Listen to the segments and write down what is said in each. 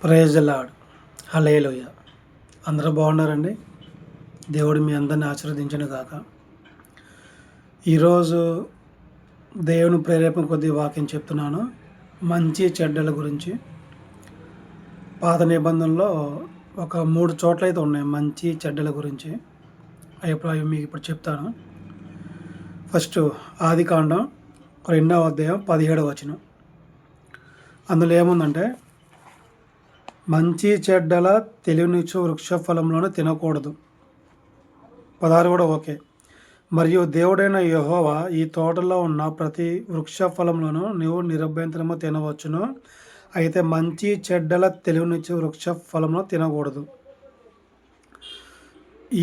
Praise the lord. హల్లెలూయా. అందరూ బాగున్నారండి. దేవుడు మీ అందరిని ఆశీర్వదించును గాక. ఈరోజు దేవుని ప్రేరేపణ కొద్ది వాక్యం చెప్తున్నాను. మంచి చెడ్డల గురించి. పాత నిబంధనలో ఒక 3 చోట్లయితే ఉన్నాయి మంచి చెడ్డల గురించి. అవి మీకు ఇప్పుడు చెప్తాను. ఫస్ట్ ఆదికాండం 2వ అధ్యాయం 17వ వచనం. అందులో ఏముందంటే, మంచి చెడ్డల తెలివినిచ్చు వృక్ష ఫలంలోనే తినకూడదు. 16 కూడా ఓకే. మరియు దేవుడైన యెహోవా ఈ తోటలో ఉన్న ప్రతి వృక్ష ఫలంలోనూ నీవు నిరభ్యంతరము తినవచ్చును, అయితే మంచి చెడ్డల తెలివినిచ్చు వృక్ష ఫలంలో తినకూడదు.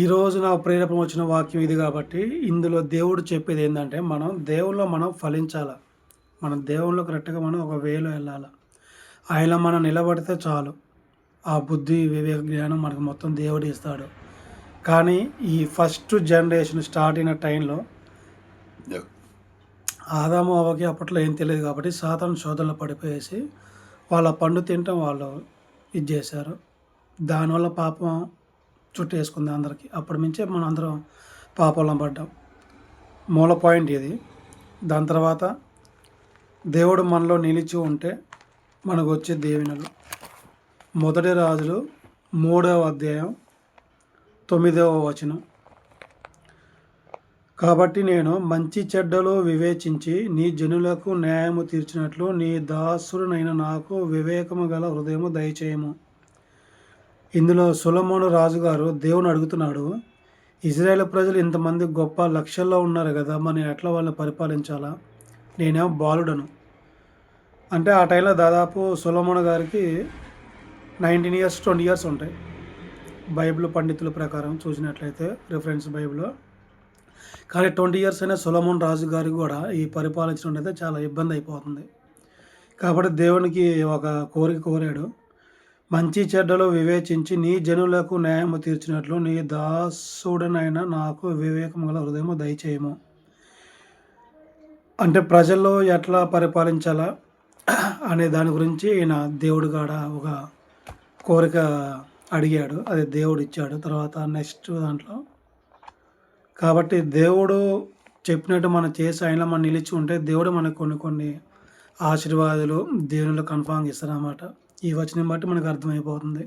ఈరోజు నా ప్రేరేపణ వచ్చిన వాక్యం ఇది కాబట్టి ఇందులో దేవుడు చెప్పేది ఏంటంటే, మనం ఫలించాలి. మన దేవుళ్ళు కరెక్ట్గా మనం ఒక వేలో వెళ్ళాలి. ఆయన మనం నిలబడితే చాలు. ఆ బుద్ధి వివేక జ్ఞానం మనకు మొత్తం దేవుడు ఇస్తాడు. కానీ ఈ ఫస్ట్ జనరేషన్ స్టార్ట్ అయిన టైంలో ఆదాము అవ్వకి అప్పట్లో ఏం తెలియదు కాబట్టి సాతాను శోధనలో పడిపోయేసి వాళ్ళ పండు తినటం వాళ్ళు ఇది చేశారు. దానివల్ల పాపం చుట్టేసుకుంది అందరికీ. అప్పటి నుంచే మనం అందరం పాపంలో పడ్డాం. మూల పాయింట్ ఇది. దాని తర్వాత దేవుడు మనలో నిలిచి ఉంటే మనకు వచ్చే దీవెనలు. మొదటి రాజులు 3వ అధ్యాయం 9వ వచనం. కాబట్టి నేను మంచి చెడ్డలు వివేచించి నీ జనులకు న్యాయము తీర్చినట్లు నీ దాసుడునైన నాకు వివేకము గల హృదయము దయచేయము. ఇందులో సొలొమోను రాజుగారు దేవుని అడుగుతున్నాడు, ఇజ్రాయేల్ ప్రజలు ఇంతమంది గొప్ప లక్షల్లో ఉన్నారు కదా, మరి ఎట్లా వాళ్ళని పరిపాలించాలా? నేనేమో బాలుడను. అంటే ఆ టైంలో దాదాపు సొలొమోను గారికి 19 ఇయర్స్ 20 ఇయర్స్ ఉంటాయి బైబిల్ పండితుల ప్రకారం చూసినట్లయితే, రిఫరెన్స్ బైబిల్లో. కానీ 20 ఇయర్స్ అయినా సొలొమోన్ రాజు గారికి కూడా ఈ పరిపాలించడం అయితే చాలా ఇబ్బంది అయిపోతుంది. కాబట్టి దేవునికి ఒక కోరిక కోరాడు, మంచి చెడ్డలు వివేచించి నీ జనులకు న్యాయము తీర్చినట్లు నీ దాసుడనైనా నాకు వివేకము గల హృదయము దయచేయము. అంటే ప్రజల్లో ఎట్లా పరిపాలించాలా అనే దాని గురించి ఈయన దేవుడు కాడ ఒక కోరిక అడిగాడు. అది దేవుడు ఇచ్చాడు. తర్వాత నెక్స్ట్ దాంట్లో కాబట్టి దేవుడు చెప్పినట్టు మనం చేసి ఆయనలో మనం నిలిచి ఉంటే దేవుడు మనకు కొన్ని ఆశీర్వాదాలు దేవునిలో కన్ఫామ్గా ఇస్తారన్నమాట. ఈ వచనం బట్టి మనకు అర్థమైపోతుంది.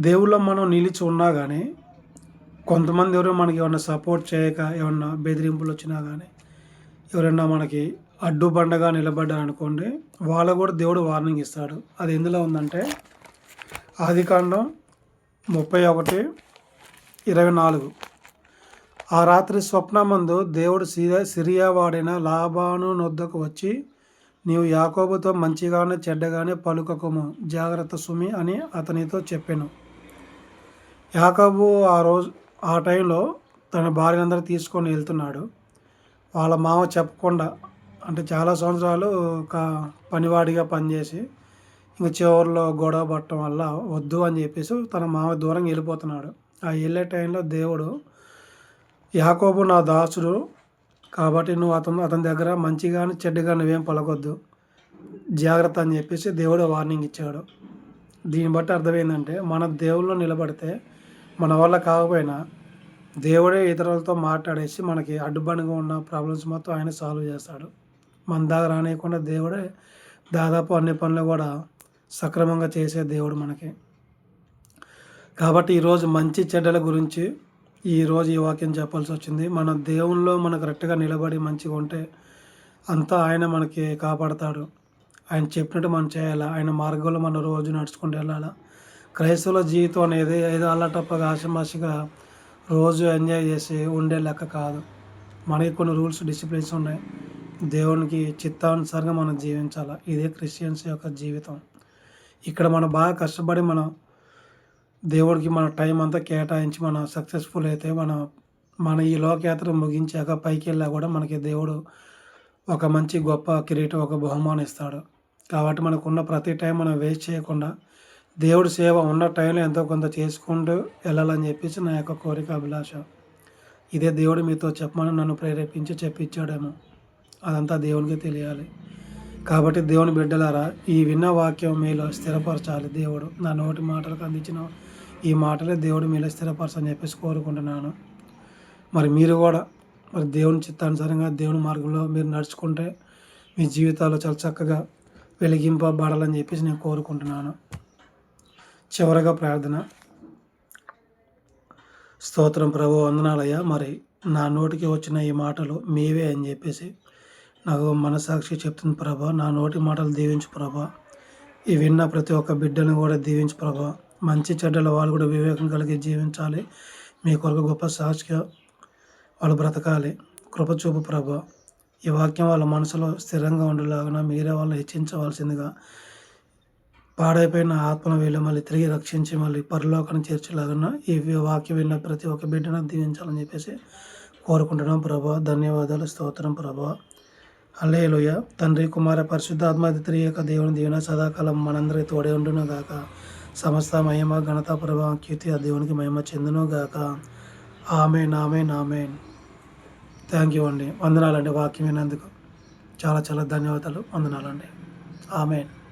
దేవుళ్ళో మనం నిలిచి ఉన్నా కానీ కొంతమంది ఎవరో మనకి ఏమన్నా సపోర్ట్ చేయక ఏమన్నా బెదిరింపులు వచ్చినా కానీ ఎవరైనా మనకి అడ్డుబండగా నిలబడ్డారనుకోండి, వాళ్ళకు కూడా దేవుడు వార్నింగ్ ఇస్తాడు. అది ఎందులో ఉందంటే ఆదికాండం 31:24. ఆ రాత్రి స్వప్నమందు దేవుడు సిరియా వాడైన లాబాను నొద్దకు వచ్చి, నీవు యాకోబుతో మంచిగానే చెడ్డగానే పలుకకము, జాగ్రత్త సుమి అని అతనితో చెప్పాను. యాకోబు ఆ టైంలో తన భార్యనందరూ తీసుకొని వెళ్తున్నాడు. వాళ్ళ మామ చెప్పకుండా, అంటే చాలా సంవత్సరాలు ఒక పనివాడిగా పనిచేసి ఇంక చివరిలో గొడవ పట్టడం వల్ల వద్దు అని చెప్పేసి తన మామ దూరంగా వెళ్ళిపోతున్నాడు. ఆ వెళ్ళే టైంలో దేవుడు, యాకోబు నా దాసుడు కాబట్టి నువ్వు అతని దగ్గర మంచిగాని చెడ్డగా నువ్వేం పలకొద్దు, జాగ్రత్త అని చెప్పేసి దేవుడు వార్నింగ్ ఇచ్చాడు. దీన్ని బట్టి అర్థమైందంటే, మన దేవుళ్ళు నిలబడితే మన వల్ల కాకపోయినా దేవుడే ఇతరులతో మాట్లాడేసి మనకి అడ్డుబండగా ఉన్న ప్రాబ్లమ్స్ మొత్తం ఆయన సాల్వ్ చేస్తాడు. మన దగ్గర రానియకుండా దేవుడే దాదాపు అన్ని పనులు కూడా సక్రమంగా చేసే దేవుడు మనకి. కాబట్టి ఈరోజు మంచి చెడ్డల గురించి ఈరోజు ఈ వాక్యం చెప్పాల్సి వచ్చింది. మన దేవుల్లో మనం కరెక్ట్గా నిలబడి మంచిగా ఉంటే అంతా ఆయన మనకి కాపాడతాడు. ఆయన చెప్పినట్టు మనం చేయాలా, ఆయన మార్గంలో మనం రోజు నడుచుకుంటూ వెళ్ళాలా. క్రైస్తవుల జీవితం అనేది ఏదో అల్లటప్పగా ఆషమాషిగా రోజు ఎంజాయ్ చేసి ఉండే లెక్క కాదు. మనకి కొన్ని రూల్స్ డిసిప్లిన్స్ ఉన్నాయి. దేవునికి చిత్తానుసారంగా మనం జీవించాలి. ఇదే క్రిస్టియన్స్ యొక్క జీవితం. ఇక్కడ మనం బాగా కష్టపడి మనం దేవుడికి మన టైం అంతా కేటాయించి మనం సక్సెస్ఫుల్ అయితే మన ఈ లోకయాత్ర ముగించాక పైకి వెళ్ళా కూడా మనకి దేవుడు ఒక మంచి గొప్ప కిరీటం, ఒక బహుమానం ఇస్తాడు. కాబట్టి మనకున్న ప్రతి టైం మనం వేస్ట్ చేయకుండా దేవుడి సేవ ఉన్న టైంలో ఎంతో కొంత చేసుకుంటూ వెళ్ళాలని చెప్పేసి నా యొక్క కోరిక, అభిలాష. ఇదే దేవుడు మీతో చెప్పమని నన్ను ప్రేరేపించి చెప్పించాడేమో. అదంతా దేవునికి తెలియాలి. కాబట్టి దేవుని బిడ్డలారా, ఈ విన్న వాక్యం మీలో స్థిరపరచాలి దేవుడు. నా నోటి మాటలకు అందించిన ఈ మాటలే దేవుడు మీలో స్థిరపరచని చెప్పేసి కోరుకుంటున్నాను. మరి మీరు కూడా మరి దేవుని చిత్తానుసారంగా దేవుని మార్గంలో మీరు నడుచుకుంటే మీ జీవితాలు చాలా చక్కగా వెలిగింపబడాలని చెప్పేసి నేను కోరుకుంటున్నాను. చివరగా ప్రార్థన. స్తోత్రం ప్రభు, వందనాలయ్యా. మరి నా నోటికి వచ్చిన ఈ మాటలు మీవే అని చెప్పేసి నాకు మనసాక్షి చెప్తుంది ప్రభా. నా నోటి మాటలు దీవించు ప్రభా. ఈ విన్న ప్రతి ఒక్క బిడ్డను కూడా దీవించు ప్రభా. మంచి చెడ్డల వాళ్ళు కూడా వివేకం కలిగి జీవించాలి. మీ కొరకు గొప్ప సాక్షిగా వాళ్ళు బ్రతకాలి. కృపచూపు ప్రభా. ఈ వాక్యం వాళ్ళ మనసులో స్థిరంగా ఉండేలాగా మీరే వాళ్ళని హెచ్చించవలసిందిగా, పాడైపోయిన ఆత్మను వీళ్ళు మళ్ళీ తిరిగి రక్షించి మళ్ళీ పరలోకాన్ని చేర్చేలాగా ఈ వాక్యం విన్న ప్రతి ఒక్క బిడ్డను దీవించాలని చెప్పేసి కోరుకుంటున్నాం ప్రభా. ధన్యవాదాలు. స్తోత్రం ప్రభా. హల్లెలూయ. తండ్రి, కుమార, పరిశుద్ధాత్మ త్రియేక దేవుని దీవెన సదాకాలం మనందరికీ తోడే ఉండును గాక. సమస్త మహిమ, ఘనత, ప్రభావం, కీర్తి ఆ దేవునికి మహిమ చెందును గాక. ఆమేన్, ఆమేన్, ఆమేన్. థ్యాంక్ యూ అండి. వందనాలండి వాక్యం విన్నందుకు. చాలా చాలా ధన్యవాదాలు. వందనాలండి. ఆమేన్.